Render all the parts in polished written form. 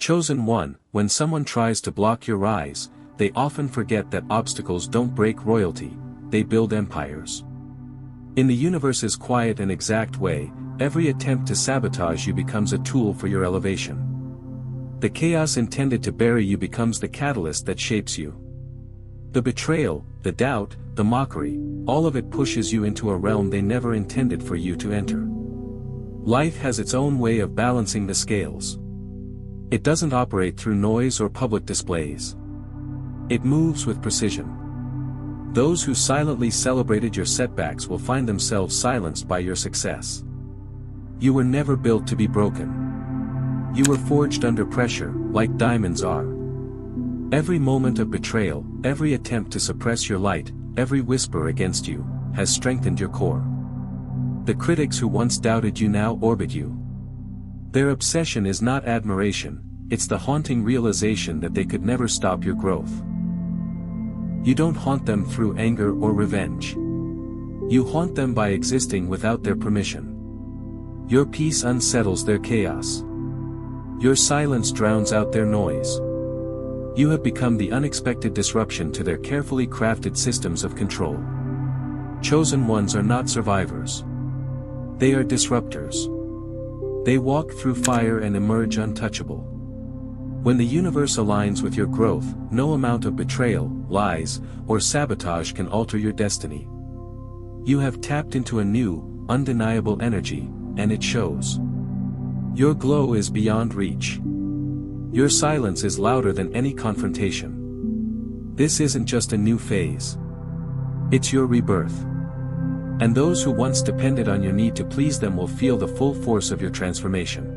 Chosen one, when someone tries to block your rise, they often forget that obstacles don't break royalty, they build empires. In the universe's quiet and exact way, every attempt to sabotage you becomes a tool for your elevation. The chaos intended to bury you becomes the catalyst that shapes you. The betrayal, the doubt, the mockery, all of it pushes you into a realm they never intended for you to enter. Life has its own way of balancing the scales. It doesn't operate through noise or public displays. It moves with precision. Those who silently celebrated your setbacks will find themselves silenced by your success. You were never built to be broken. You were forged under pressure, like diamonds are. Every moment of betrayal, every attempt to suppress your light, every whisper against you, has strengthened your core. The critics who once doubted you now orbit you. Their obsession is not admiration, it's the haunting realization that they could never stop your growth. You don't haunt them through anger or revenge. You haunt them by existing without their permission. Your peace unsettles their chaos. Your silence drowns out their noise. You have become the unexpected disruption to their carefully crafted systems of control. Chosen ones are not survivors. They are disruptors. They walk through fire and emerge untouchable. When the universe aligns with your growth, no amount of betrayal, lies, or sabotage can alter your destiny. You have tapped into a new, undeniable energy, and it shows. Your glow is beyond reach. Your silence is louder than any confrontation. This isn't just a new phase. It's your rebirth. And those who once depended on your need to please them will feel the full force of your transformation.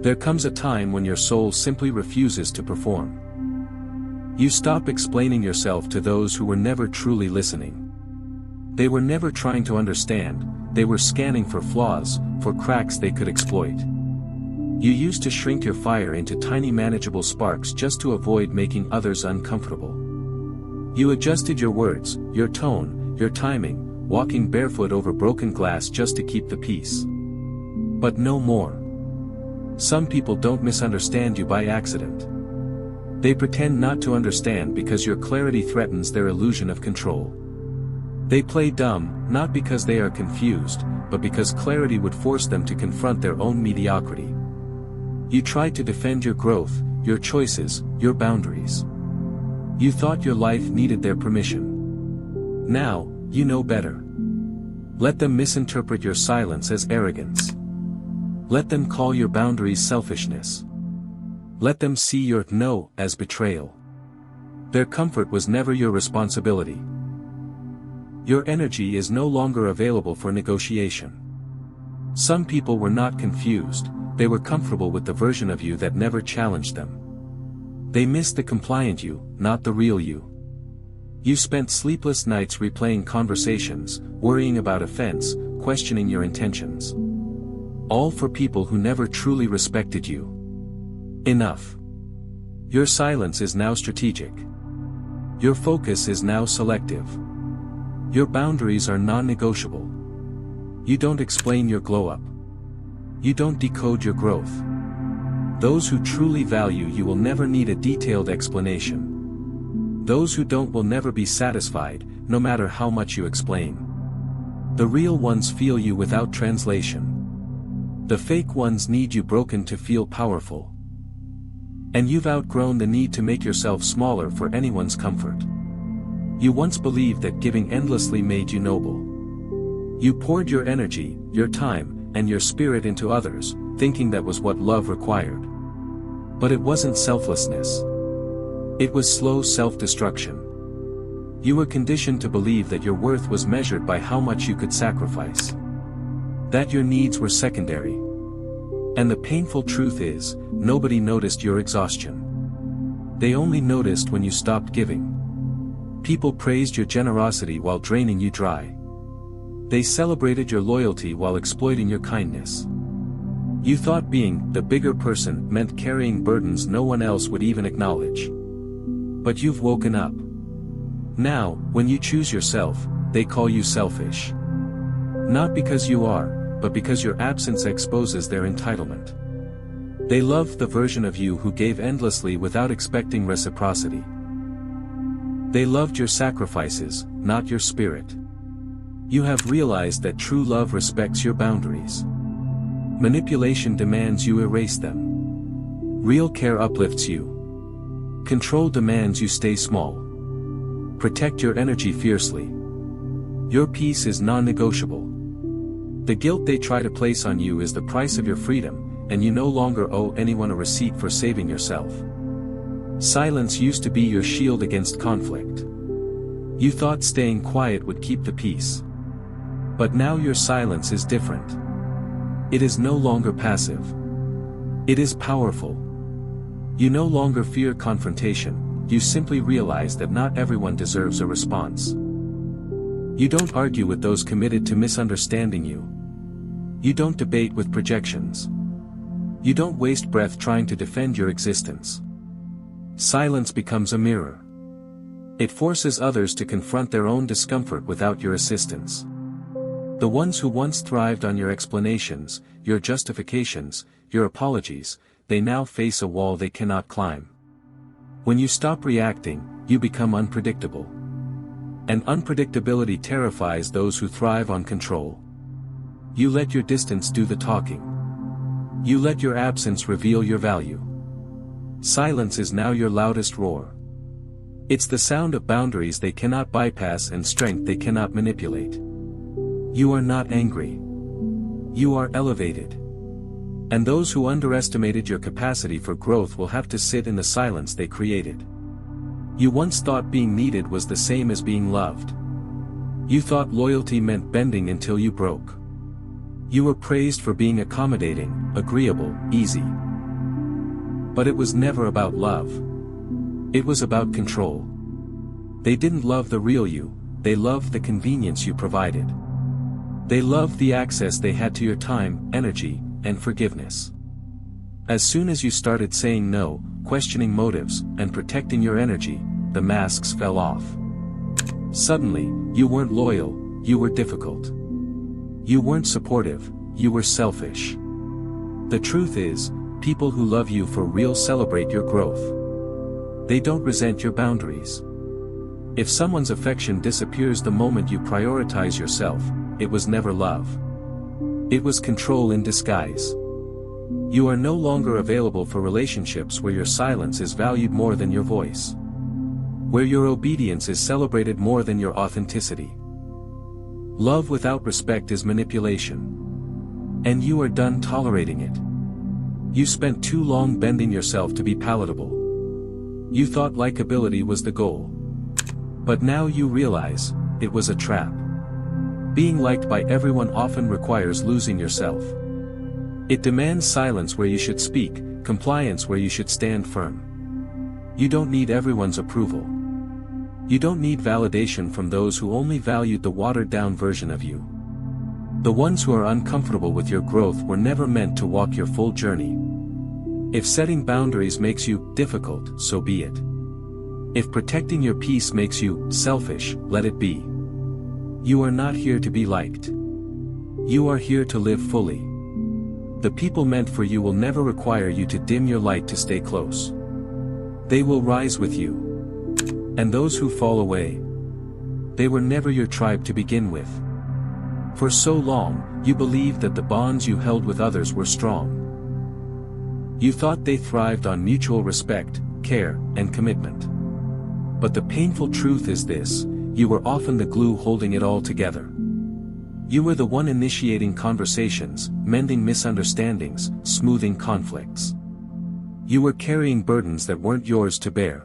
There comes a time when your soul simply refuses to perform. You stop explaining yourself to those who were never truly listening. They were never trying to understand, they were scanning for flaws, for cracks they could exploit. You used to shrink your fire into tiny manageable sparks just to avoid making others uncomfortable. You adjusted your words, your tone, your timing, walking barefoot over broken glass just to keep the peace. But no more. Some people don't misunderstand you by accident. They pretend not to understand because your clarity threatens their illusion of control. They play dumb, not because they are confused, but because clarity would force them to confront their own mediocrity. You tried to defend your growth, your choices, your boundaries. You thought your life needed their permission. Now, you know better. Let them misinterpret your silence as arrogance. Let them call your boundaries selfishness. Let them see your no as betrayal. Their comfort was never your responsibility. Your energy is no longer available for negotiation. Some people were not confused, they were comfortable with the version of you that never challenged them. They missed the compliant you, not the real you. You spent sleepless nights replaying conversations, worrying about offense, questioning your intentions. All for people who never truly respected you. Enough. Your silence is now strategic. Your focus is now selective. Your boundaries are non-negotiable. You don't explain your glow-up. You don't decode your growth. Those who truly value you will never need a detailed explanation. Those who don't will never be satisfied, no matter how much you explain. The real ones feel you without translation. The fake ones need you broken to feel powerful. And you've outgrown the need to make yourself smaller for anyone's comfort. You once believed that giving endlessly made you noble. You poured your energy, your time, and your spirit into others, thinking that was what love required. But it wasn't selflessness. It was slow self-destruction. You were conditioned to believe that your worth was measured by how much you could sacrifice. That your needs were secondary. And the painful truth is, nobody noticed your exhaustion. They only noticed when you stopped giving. People praised your generosity while draining you dry. They celebrated your loyalty while exploiting your kindness. You thought being the bigger person meant carrying burdens no one else would even acknowledge. But you've woken up. Now, when you choose yourself, they call you selfish. Not because you are, but because your absence exposes their entitlement. They loved the version of you who gave endlessly without expecting reciprocity. They loved your sacrifices, not your spirit. You have realized that true love respects your boundaries. Manipulation demands you erase them. Real care uplifts you. Control demands you stay small. Protect your energy fiercely. Your peace is non-negotiable. The guilt they try to place on you is the price of your freedom, and you no longer owe anyone a receipt for saving yourself. Silence used to be your shield against conflict. You thought staying quiet would keep the peace. But now your silence is different. It is no longer passive. It is powerful. You no longer fear confrontation, you simply realize that not everyone deserves a response. You don't argue with those committed to misunderstanding you. You don't debate with projections. You don't waste breath trying to defend your existence. Silence becomes a mirror. It forces others to confront their own discomfort without your assistance. The ones who once thrived on your explanations, your justifications, your apologies, they now face a wall they cannot climb. When you stop reacting, you become unpredictable. And unpredictability terrifies those who thrive on control. You let your distance do the talking. You let your absence reveal your value. Silence is now your loudest roar. It's the sound of boundaries they cannot bypass and strength they cannot manipulate. You are not angry. You are elevated. And those who underestimated your capacity for growth will have to sit in the silence they created. You once thought being needed was the same as being loved. You thought loyalty meant bending until you broke. You were praised for being accommodating, agreeable, easy. But it was never about love. It was about control. They didn't love the real you, they loved the convenience you provided. They loved the access they had to your time, energy, and forgiveness. As soon as you started saying no, questioning motives, and protecting your energy, the masks fell off. Suddenly, you weren't loyal, you were difficult. You weren't supportive, you were selfish. The truth is, people who love you for real celebrate your growth. They don't resent your boundaries. If someone's affection disappears the moment you prioritize yourself, it was never love. It was control in disguise. You are no longer available for relationships where your silence is valued more than your voice. Where your obedience is celebrated more than your authenticity. Love without respect is manipulation. And you are done tolerating it. You spent too long bending yourself to be palatable. You thought likability was the goal. But now you realize, it was a trap. Being liked by everyone often requires losing yourself. It demands silence where you should speak, compliance where you should stand firm. You don't need everyone's approval. You don't need validation from those who only valued the watered-down version of you. The ones who are uncomfortable with your growth were never meant to walk your full journey. If setting boundaries makes you difficult, so be it. If protecting your peace makes you selfish, let it be. You are not here to be liked. You are here to live fully. The people meant for you will never require you to dim your light to stay close. They will rise with you. And those who fall away, they were never your tribe to begin with. For so long, you believed that the bonds you held with others were strong. You thought they thrived on mutual respect, care, and commitment. But the painful truth is this, you were often the glue holding it all together. You were the one initiating conversations, mending misunderstandings, smoothing conflicts. You were carrying burdens that weren't yours to bear.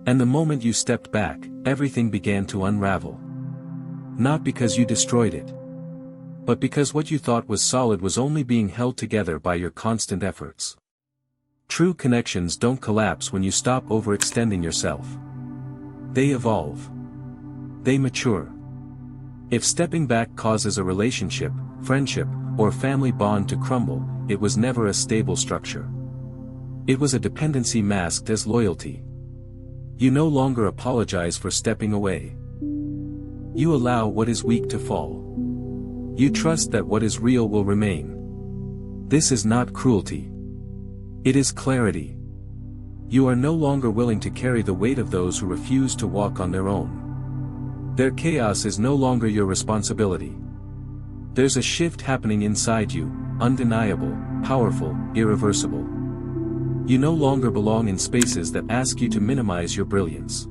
And the moment you stepped back, everything began to unravel. Not because you destroyed it. But because what you thought was solid was only being held together by your constant efforts. True connections don't collapse when you stop overextending yourself. They evolve. They mature. If stepping back causes a relationship, friendship, or family bond to crumble, it was never a stable structure. It was a dependency masked as loyalty. You no longer apologize for stepping away. You allow what is weak to fall. You trust that what is real will remain. This is not cruelty. It is clarity. You are no longer willing to carry the weight of those who refuse to walk on their own. Their chaos is no longer your responsibility. There's a shift happening inside you, undeniable, powerful, irreversible. You no longer belong in spaces that ask you to minimize your brilliance.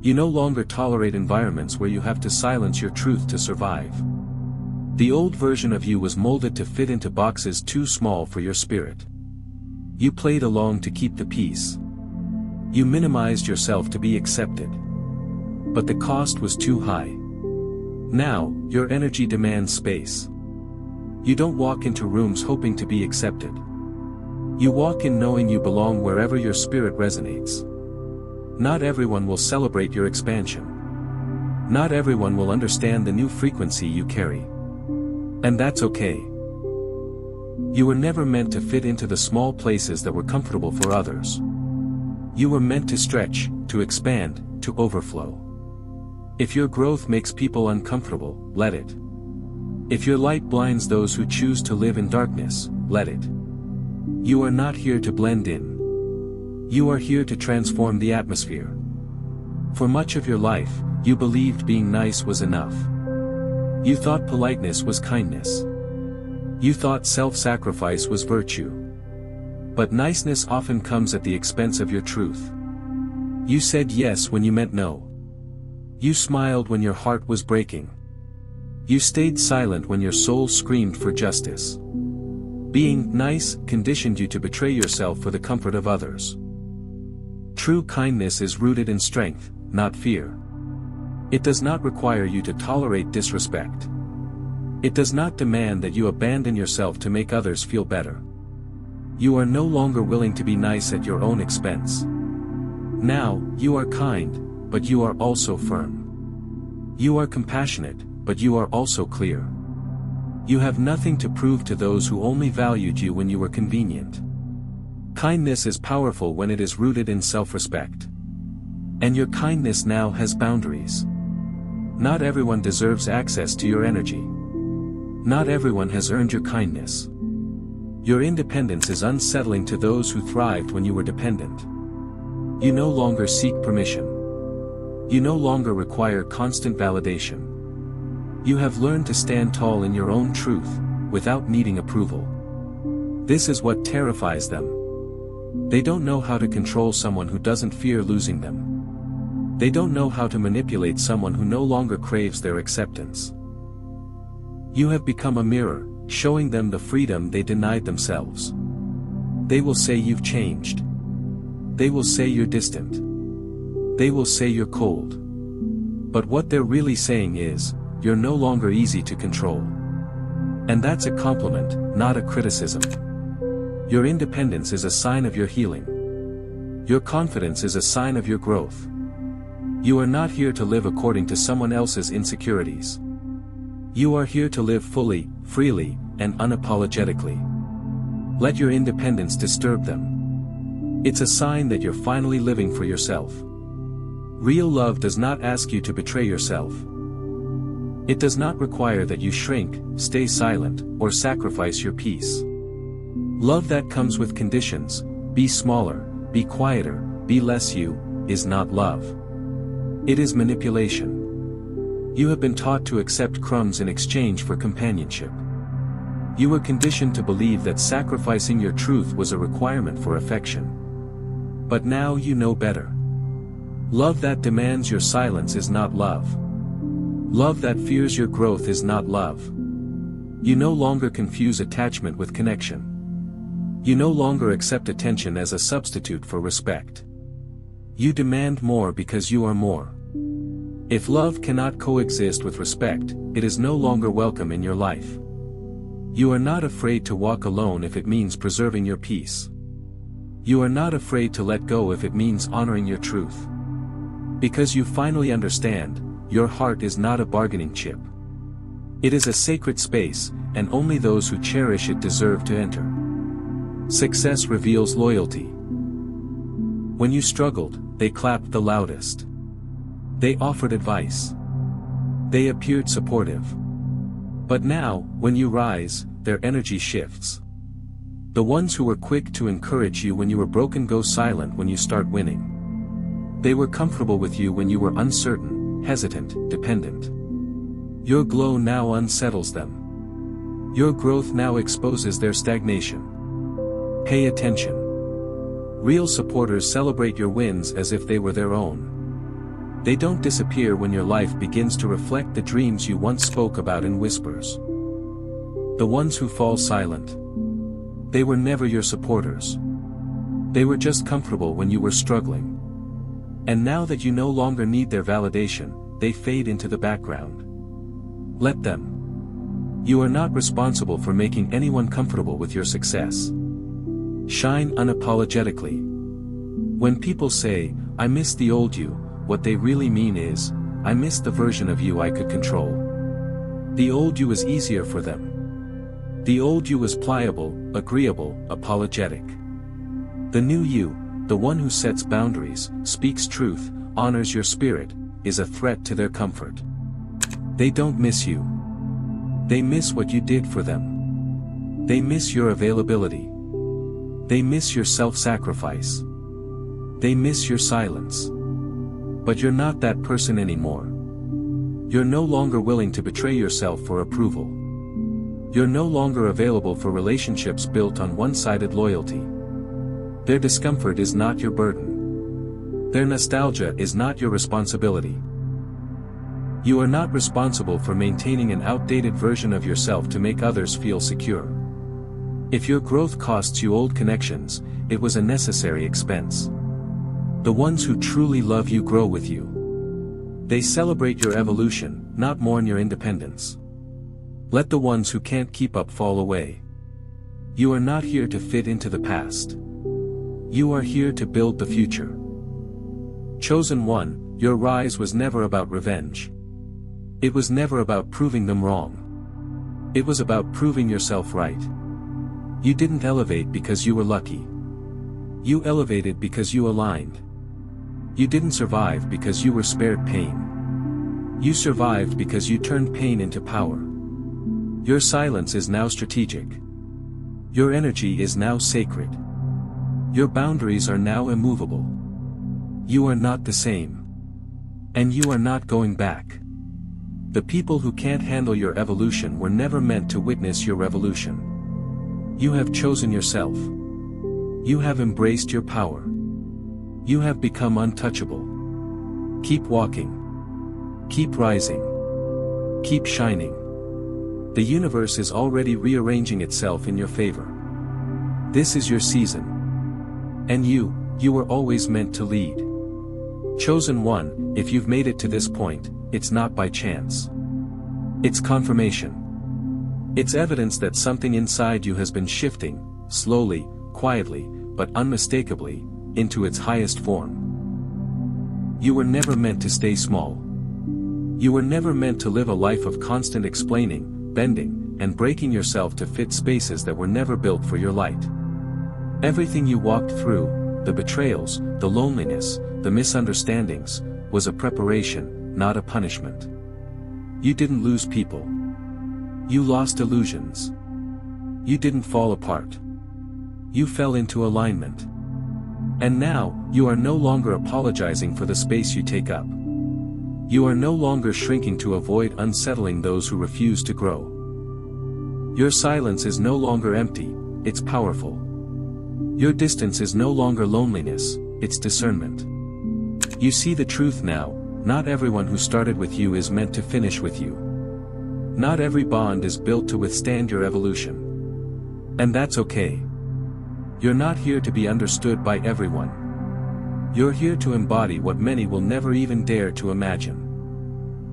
You no longer tolerate environments where you have to silence your truth to survive. The old version of you was molded to fit into boxes too small for your spirit. You played along to keep the peace. You minimized yourself to be accepted. But the cost was too high. Now, your energy demands space. You don't walk into rooms hoping to be accepted. You walk in knowing you belong wherever your spirit resonates. Not everyone will celebrate your expansion. Not everyone will understand the new frequency you carry. And that's okay. You were never meant to fit into the small places that were comfortable for others. You were meant to stretch, to expand, to overflow. If your growth makes people uncomfortable, let it. If your light blinds those who choose to live in darkness, let it. You are not here to blend in. You are here to transform the atmosphere. For much of your life, you believed being nice was enough. You thought politeness was kindness. You thought self-sacrifice was virtue. But niceness often comes at the expense of your truth. You said yes when you meant no. You smiled when your heart was breaking. You stayed silent when your soul screamed for justice. Being nice conditioned you to betray yourself for the comfort of others. True kindness is rooted in strength, not fear. It does not require you to tolerate disrespect. It does not demand that you abandon yourself to make others feel better. You are no longer willing to be nice at your own expense. Now, you are kind, but you are also firm. You are compassionate, but you are also clear. You have nothing to prove to those who only valued you when you were convenient. Kindness is powerful when it is rooted in self-respect. And your kindness now has boundaries. Not everyone deserves access to your energy. Not everyone has earned your kindness. Your independence is unsettling to those who thrived when you were dependent. You no longer seek permission. You no longer require constant validation. You have learned to stand tall in your own truth, without needing approval. This is what terrifies them. They don't know how to control someone who doesn't fear losing them. They don't know how to manipulate someone who no longer craves their acceptance. You have become a mirror, showing them the freedom they denied themselves. They will say you've changed. They will say you're distant. They will say you're cold. But what they're really saying is, you're no longer easy to control. And that's a compliment, not a criticism. Your independence is a sign of your healing. Your confidence is a sign of your growth. You are not here to live according to someone else's insecurities. You are here to live fully, freely, and unapologetically. Let your independence disturb them. It's a sign that you're finally living for yourself. Real love does not ask you to betray yourself. It does not require that you shrink, stay silent, or sacrifice your peace. Love that comes with conditions, be smaller, be quieter, be less you, is not love. It is manipulation. You have been taught to accept crumbs in exchange for companionship. You were conditioned to believe that sacrificing your truth was a requirement for affection. But now you know better. Love that demands your silence is not love. Love that fears your growth is not love. You no longer confuse attachment with connection. You no longer accept attention as a substitute for respect. You demand more because you are more. If love cannot coexist with respect, it is no longer welcome in your life. You are not afraid to walk alone if it means preserving your peace. You are not afraid to let go if it means honoring your truth. Because you finally understand, your heart is not a bargaining chip. It is a sacred space, and only those who cherish it deserve to enter. Success reveals loyalty. When you struggled, they clapped the loudest. They offered advice. They appeared supportive. But now, when you rise, their energy shifts. The ones who were quick to encourage you when you were broken go silent when you start winning. They were comfortable with you when you were uncertain, hesitant, dependent. Your glow now unsettles them. Your growth now exposes their stagnation. Pay attention. Real supporters celebrate your wins as if they were their own. They don't disappear when your life begins to reflect the dreams you once spoke about in whispers. The ones who fall silent. They were never your supporters. They were just comfortable when you were struggling. And now that you no longer need their validation, they fade into the background. Let them. You are not responsible for making anyone comfortable with your success. Shine unapologetically. When people say, "I miss the old you," what they really mean is, "I miss the version of you I could control." The old you was easier for them. The old you was pliable, agreeable, apologetic. The new you, the one who sets boundaries, speaks truth, honors your spirit, is a threat to their comfort. They don't miss you. They miss what you did for them. They miss your availability. They miss your self-sacrifice. They miss your silence. But you're not that person anymore. You're no longer willing to betray yourself for approval. You're no longer available for relationships built on one-sided loyalty. Their discomfort is not your burden. Their nostalgia is not your responsibility. You are not responsible for maintaining an outdated version of yourself to make others feel secure. If your growth costs you old connections, it was a necessary expense. The ones who truly love you grow with you. They celebrate your evolution, not mourn your independence. Let the ones who can't keep up fall away. You are not here to fit into the past. You are here to build the future. Chosen one, your rise was never about revenge. It was never about proving them wrong. It was about proving yourself right. You didn't elevate because you were lucky. You elevated because you aligned. You didn't survive because you were spared pain. You survived because you turned pain into power. Your silence is now strategic. Your energy is now sacred. Your boundaries are now immovable. You are not the same. And you are not going back. The people who can't handle your evolution were never meant to witness your revolution. You have chosen yourself. You have embraced your power. You have become untouchable. Keep walking. Keep rising. Keep shining. The universe is already rearranging itself in your favor. This is your season. And you were always meant to lead. Chosen one, if you've made it to this point, it's not by chance. It's confirmation. It's evidence that something inside you has been shifting, slowly, quietly, but unmistakably, into its highest form. You were never meant to stay small. You were never meant to live a life of constant explaining, bending, and breaking yourself to fit spaces that were never built for your light. Everything you walked through, the betrayals, the loneliness, the misunderstandings, was a preparation, not a punishment. You didn't lose people. You lost illusions. You didn't fall apart. You fell into alignment. And now, you are no longer apologizing for the space you take up. You are no longer shrinking to avoid unsettling those who refuse to grow. Your silence is no longer empty, it's powerful. Your distance is no longer loneliness, it's discernment. You see the truth now, not everyone who started with you is meant to finish with you. Not every bond is built to withstand your evolution. And that's okay. You're not here to be understood by everyone. You're here to embody what many will never even dare to imagine.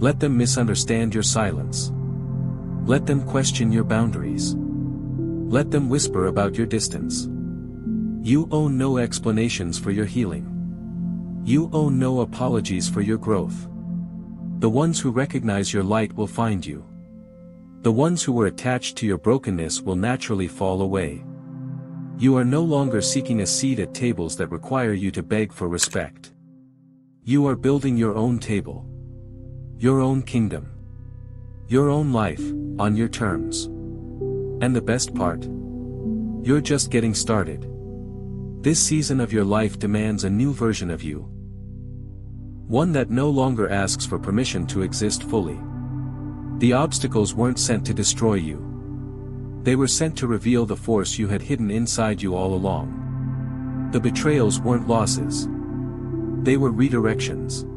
Let them misunderstand your silence. Let them question your boundaries. Let them whisper about your distance. You owe no explanations for your healing. You owe no apologies for your growth. The ones who recognize your light will find you. The ones who were attached to your brokenness will naturally fall away. You are no longer seeking a seat at tables that require you to beg for respect. You are building your own table. Your own kingdom. Your own life, on your terms. And the best part? You're just getting started. This season of your life demands a new version of you. One that no longer asks for permission to exist fully. The obstacles weren't sent to destroy you. They were sent to reveal the force you had hidden inside you all along. The betrayals weren't losses. They were redirections.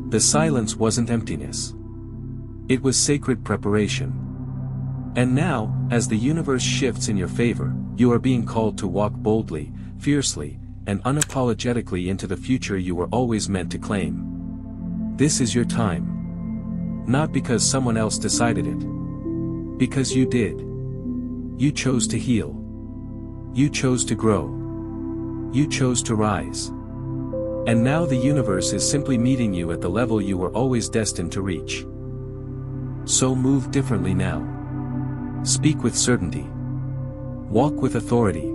The silence wasn't emptiness. It was sacred preparation. And now, as the universe shifts in your favor, you are being called to walk boldly, fiercely, and unapologetically into the future you were always meant to claim. This is your time. Not because someone else decided it. Because you did. You chose to heal. You chose to grow. You chose to rise. And now the universe is simply meeting you at the level you were always destined to reach. So move differently now. Speak with certainty. Walk with authority.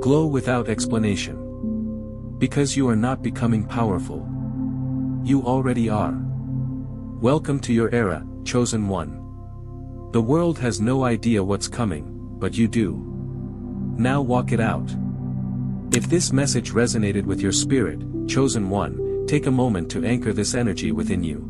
Glow without explanation. Because you are not becoming powerful. You already are. Welcome to your era, chosen one. The world has no idea what's coming, but you do. Now walk it out. If this message resonated with your spirit, chosen one, take a moment to anchor this energy within you.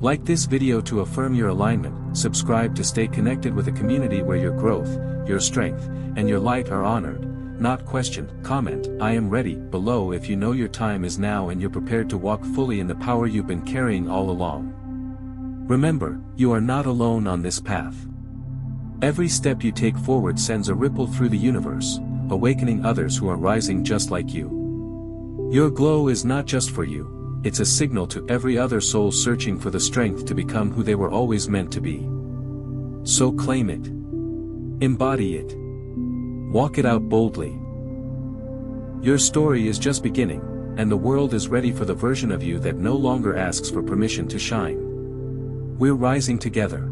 Like this video to affirm your alignment, subscribe to stay connected with a community where your growth, your strength, and your light are honored, not questioned. Comment, "I am ready," below if you know your time is now and you're prepared to walk fully in the power you've been carrying all along. Remember, you are not alone on this path. Every step you take forward sends a ripple through the universe, awakening others who are rising just like you. Your glow is not just for you. It's a signal to every other soul searching for the strength to become who they were always meant to be. So claim it. Embody it. Walk it out boldly. Your story is just beginning, and the world is ready for the version of you that no longer asks for permission to shine. We're rising together.